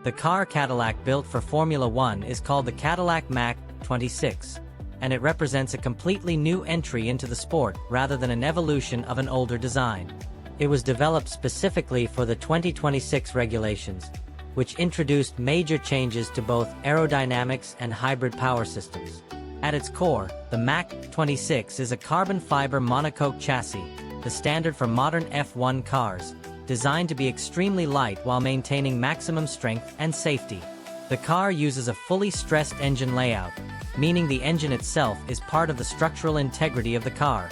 The car Cadillac built for Formula One is called the Cadillac MAC 26, and it represents a completely new entry into the sport rather than an evolution of an older design. It was developed specifically for the 2026 regulations, which introduced major changes to both aerodynamics and hybrid power systems. At its core, the MAC 26 is a carbon fiber monocoque chassis, the standard for modern F1 cars, designed to be extremely light while maintaining maximum strength and safety. The car uses a fully stressed engine layout, meaning the engine itself is part of the structural integrity of the car,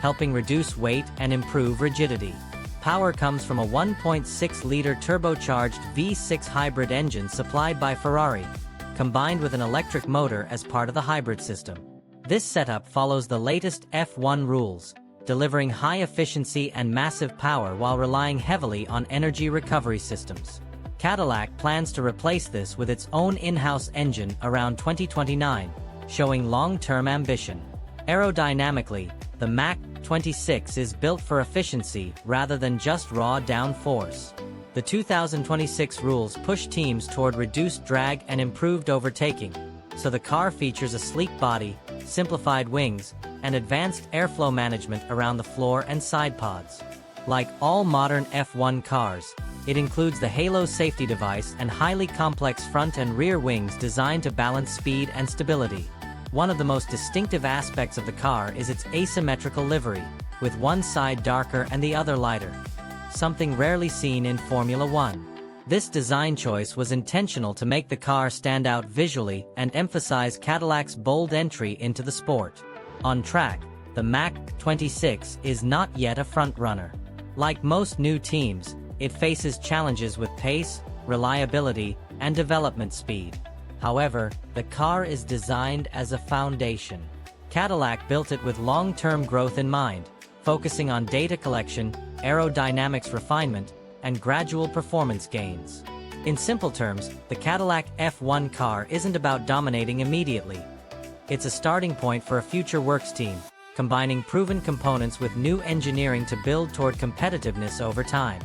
helping reduce weight and improve rigidity. Power comes from a 1.6-liter turbocharged V6 hybrid engine supplied by Ferrari, combined with an electric motor as part of the hybrid system. This setup follows the latest F1 rules, delivering high efficiency and massive power while relying heavily on energy recovery systems. Cadillac plans to replace this with its own in-house engine around 2029, showing long-term ambition. Aerodynamically, the MAC 26 is built for efficiency rather than just raw downforce. The 2026 rules push teams toward reduced drag and improved overtaking, so the car features a sleek body, simplified wings, and advanced airflow management around the floor and side pods. Like all modern F1 cars, it includes the Halo safety device and highly complex front and rear wings designed to balance speed and stability. One of the most distinctive aspects of the car is its asymmetrical livery, with one side darker and the other lighter, something rarely seen in Formula One. This design choice was intentional to make the car stand out visually and emphasize Cadillac's bold entry into the sport. On track, the MAC 26 is not yet a front-runner. Like most new teams, it faces challenges with pace, reliability, and development speed. However, the car is designed as a foundation. Cadillac built it with long-term growth in mind, focusing on data collection, aerodynamics refinement, and gradual performance gains. In simple terms, the Cadillac F1 car isn't about dominating immediately. It's a starting point for a future works team, combining proven components with new engineering to build toward competitiveness over time.